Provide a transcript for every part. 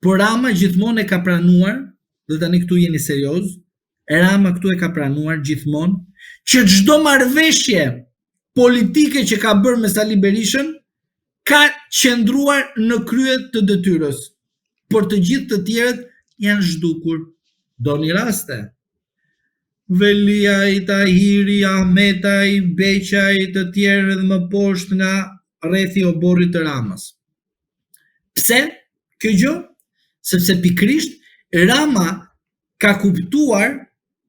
por Rama gjithmonë e ka pranuar, dhe tani këtu jeni serioz, Rama këtu e ka pranuar gjithmonë që çdo marrëveshje politike që ka bërë me Sali Berishën ka qëndruar në krye të detyrës, por të gjithë të tjerët janë zhdukur. Doni raste? Velia, Tahiri, Ahmetaj, Beqaj, të tjerë edhe më poshtë nga rrethi oborrit të Ramës. Pse? Kjo gjë? Sepse pikrisht Rama ka kuptuar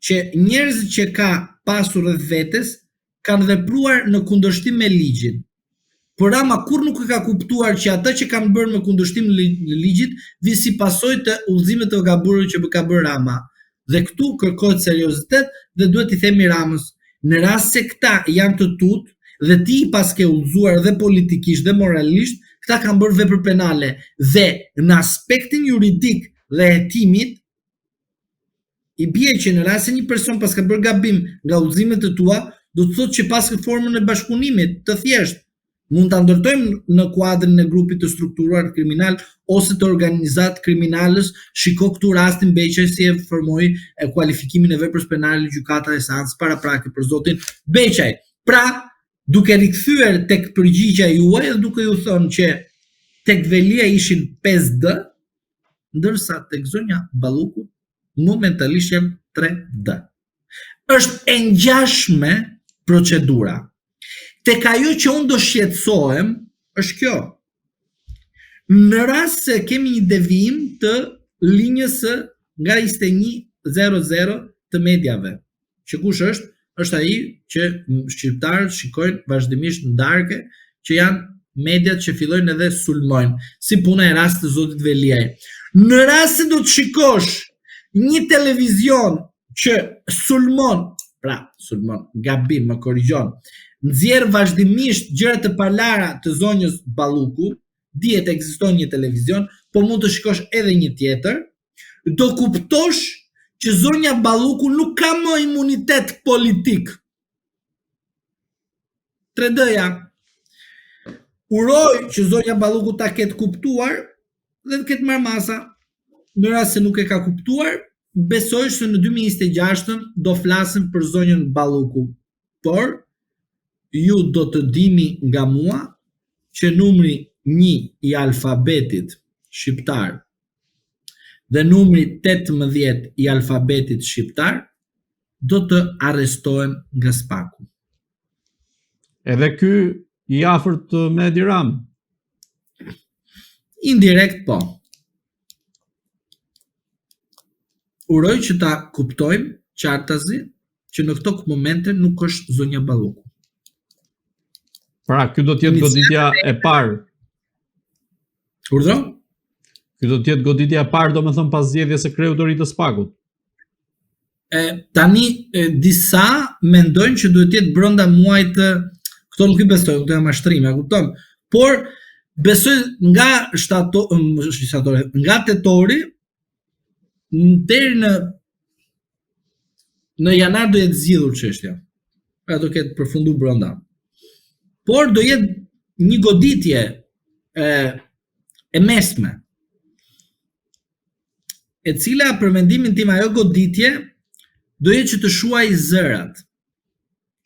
që njerëzit që ka pasur rreth vetes kanë vepruar në kundërshtim me ligjin. Por Rama kur nuk e ka kuptuar që ata që kanë bërë me kundërshtim në ligjit vi si pasojë të udhëzimeve të gabuara që ka bërë Rama. Dhe këtu kërkohet seriozitet dhe duhet i themi Ramës, në rast se këta janë të tutë dhe ti pas ke udhëzuar dhe politikisht dhe moralisht, këta kanë bërë vepër penale dhe në aspektin juridik dhe hetimit i bie që në rast se një person pas ka bërë gabim nga udhëzimet e tua, do të thotë që pas ke formën e bashkëpunimit të thjeshtë. Mund ta ndërtojmë në kuadrin e grupit të strukturuar kriminal ose të organizat kriminalës, shiko këtu rastin Beqaj si e formoi kualifikimin e veprës penale gjykata e seancës paraprake për zotin Beqaj. Pra, duke rikthyer tek përgjigjja juaj dhe duke ju thënë që tek Velia ishin 5D, ndërsa tek zonja Balluku momentalisht janë 3D. Është e ngjashme procedura. Tek ajo që unë do shqetësohem është kjo. Në rast se kemi një devijim të linjës nga 2100 të medjave, që kush është? Është ai që shqiptarët shikojnë vazhdimisht në darkë, që janë mediat që fillojnë edhe sulmojnë, si puna e rastit të zotit Veliaj. Në rast se do të shikosh një televizion që sulmon, gabim, më korrigjon, nxjerr vazhdimisht gjëra të palara të zonjës Balluku, dihet ekziston një televizion, po mund të shikosh edhe një tjetër, do kuptosh që zonja Balluku nuk ka më imunitet politik. 3D-ja. Uroj që zonja Balluku ta ketë kuptuar dhe të ketë marrë masa. Në rast se nuk e ka kuptuar, besoj se në 2026 do flasim për zonjën Balluku. Por ju do të dini nga mua që numri 1 i alfabetit shqiptar dhe numri 18 i alfabetit shqiptar do të arrestohen nga Spaku. Edhe ky i afërt me Edi Ramën? Indirekt po. Uroj që ta kuptojmë qartazi që në këto momente nuk është zonja Balluku. Pra, ky do të jetë goditja e parë. Urdhro? Ky do të jetë goditja e parë, domethënë pas zgjedhjes së kryeutarit të Spakut. Tani disa mendojnë që duhet të jetë brenda muajit, këto nuk i besoj, këto janë mashtrime, kupton? Por besoj nga nga tetori deri në janar do jetë zgjidhur çështja. Pra do ketë përfunduar brenda. Por do jetë një goditje e mesme, e cila për mendimin tim ajo goditje do jetë që të shuaj zërat.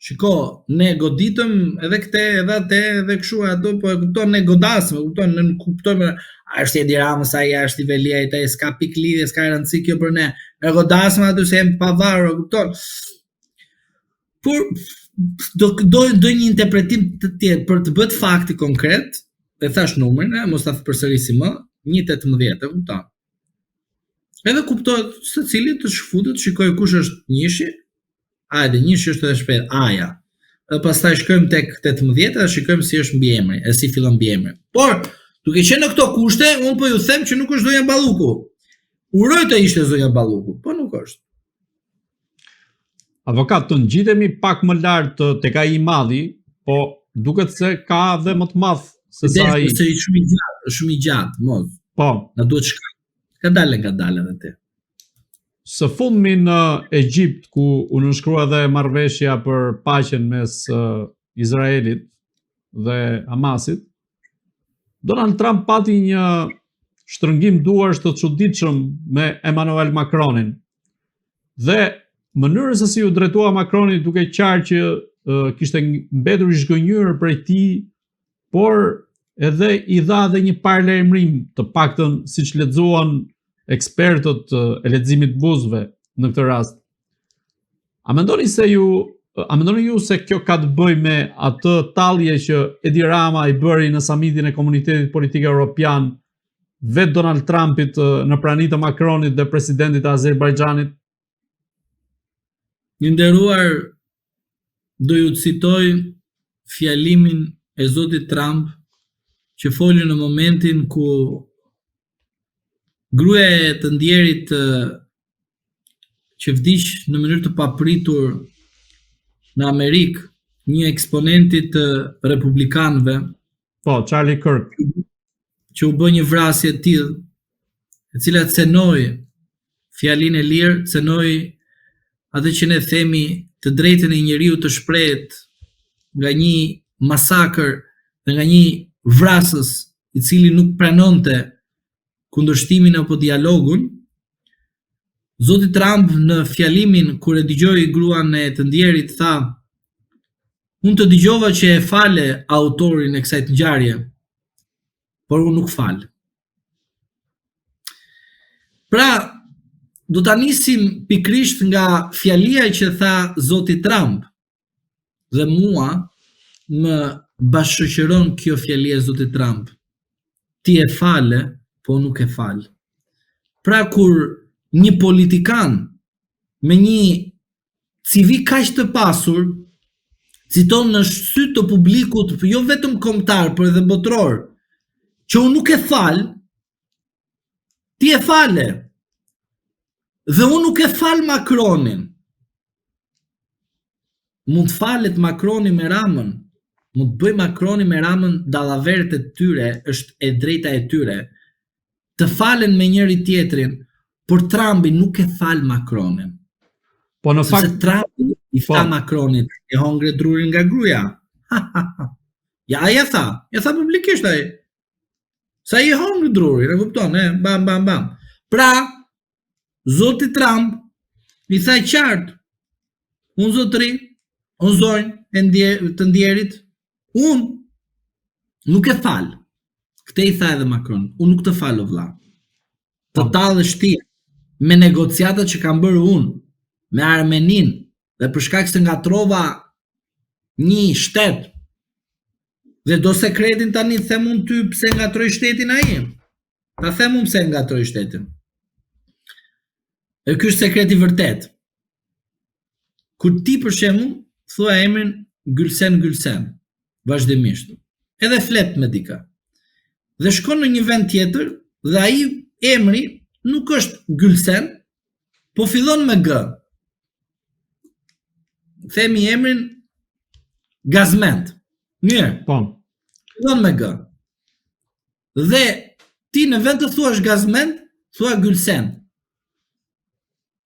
Shiko, ne goditëm edhe këte, edhe atë, edhe këshu ato, po e kupton, ne godasme, ne kuptojme, a është Edi Ramës, a është i Veliaj, a s'ka pik lidhje, s'ka rëndësi kjo për ne, e godasme ato se jem pavarur, kupton. Por do një interpretim të tjetë për të bët fakti konkret, e thash numrin, mos ta përsërisi më, 1.18, e kupton. Edhe kuptohet se cili të shfutet, shikoj kush është njëshi, ajde, njëshi është edhe shpejt, aja. Dhe pastaj shkojmë tek 18 dhe shikojmë si është mbiemri, e si fillon mbiemri. Por, duke qenë në këto kushte, unë po ju them që nuk është zonja Balluku. Uroj të ishte zonja Balluku, po nuk është. Avokat, të ngjitemi pak më lart tek ai i madhi, po duket se ka dhe më të madh se sa ai. Se shumë i gjatë, mos. Po. Na duhet shkaj. Ka dalë edhe ti. Së fundmi në Egjipt, ku u nënshkrua dhe marrëveshja për paqen mes Izraelit dhe Hamasit, Donald Trump pati një shtrëngim duarsh të çuditshëm me Emmanuel Macronin. Dhe mënyrën se si u drejtua Macroni duke qartë që kishte mbetur i zhgënjur prej tij, por edhe i dha dhe një paralajmërim, të paktën siç lexuan ekspertët e leximit buzëve në këtë rast. A mendoni ju se kjo ka të bëjë me atë tallje që Edi Rama i bëri në samitin e Komunitetit Politik Evropian vetë Donald Trumpit në praninë të Macronit dhe presidentit të Azerbajxhanit? Një nderuar, do ju citoj fjalimin e zotit Trump që foli në momentin ku gruaja e të ndjerit që vdiq në mënyrë të papritur në Amerikë, një eksponenti të republikanëve, Charlie Kirk, që u bë një vrasje të tillë, e cila cenoi fjalinë e lirë, cenoi atë që ne themi të drejtën e njeriu të shprehet nga një masakër dhe nga një vrasës i cili nuk pranonte kundërshtimin apo dialogun. Zoti Trump në fjalimin kur e dëgjoi gruan e të ndjerit tha: "Unë të dëgjova që e fale autorin e kësaj ngjarje, por unë nuk fal." Pra, do ta nisim pikrisht nga fjalia që tha zoti Trump. Dhe mua më bashkëshoqëron kjo fjali e zotit Trump. Ti e fale, po nuk e fal. Pra kur një politikan me një CV kaq të pasur citon në sy të publikut, jo vetëm kombëtar, por edhe botror, që unë nuk e fal, ti e fale. Dhe unë nuk e fal Macronin. Mund të falet Macroni me Ramën, mund të bëj Macroni me Ramën dallaveret e tyre, është e drejta e tyre, të falen me njëri tjetrin, por Trumpi nuk e fal Macronin. Po në fakt Trumpi i tha Macronit, e hongre drurin nga gruaja. Ja tha publikisht ai. Sa i hongre drurin, e kupton, bam bam bam. Pra, zoti Trump i tha qartë, unë zotëri, unë zonjë të ndjerit, unë nuk e fal. Këtë i tha edhe Macron, unë nuk të fal o vlla. Të tallesh ti me negociatat që kam bërë unë me Armenin dhe për shkak se ngatrova një shtet dhe do sekretin tani them unë ty pse ngatroj shtetin ai. Ta them unë pse ngatroj shtetin. E ky është sekreti vërtet. Kur ti për shembull thua emrin Gülsen vazhdimisht, edhe flet me dika, dhe shkon në një vend tjetër dhe ai emri nuk është Gülsen, po fillon me G. Themi emrin Gazmend. Mirë. Po. Fillon me G. Dhe ti në vend të thuash Gazmend, thua Gülsen.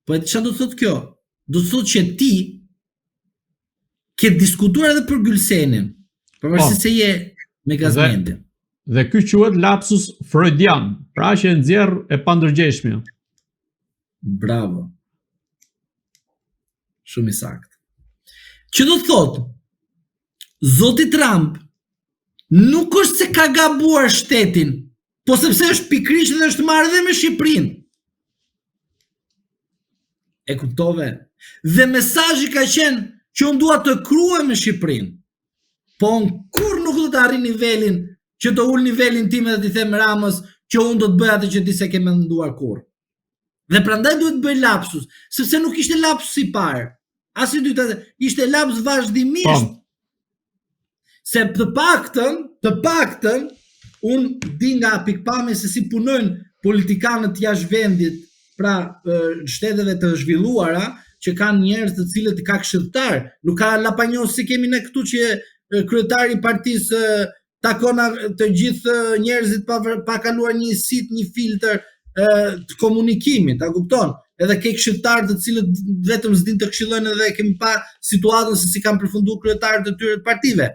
Po çfarë do të thotë kjo? Do të thotë që ti ke diskutuar edhe për Gülsenin, pavarësisht se je me Gazmendin. Dhe ky quhet lapsus freudian, pra që e nxjerr e pandërgjeshmja. Bravo. Shumë i saktë. Që do të thotë, zoti Trump nuk është se ka gabuar shtetin, po sepse është pikrisht dhe është marrë dhe me Shqipërinë. E kuptove? Dhe mesazhi ka qenë që unë dua të kruaj me Shqipërinë, po unë kur nuk do të arri nivelin që të ul nivelin tim dhe t'i them Ramës që unë do të bëj atë që ti se ke menduar kur. Dhe prandaj duhet bëj lapsus, sepse nuk ishte lapsus i parë, as i dytë, ishte lapsus vazhdimisht. Se të paktën, unë di nga pikpamja se si punojnë politikanët jashtë vendit, pra shteteve të zhvilluara, që kanë njerëz të cilët ka këshilltar, nuk ka lapanjos si kemi ne këtu që kryetari i partisë takon të gjithë njerëzit pa kaluar një sit, një filtr të komunikimit, ta kupton? Edhe ke këshilltarë të cilët vetëm s'din të këshillojnë, edhe kemi pa situatën se si kanë përfunduar kryetarët e tyre të partive.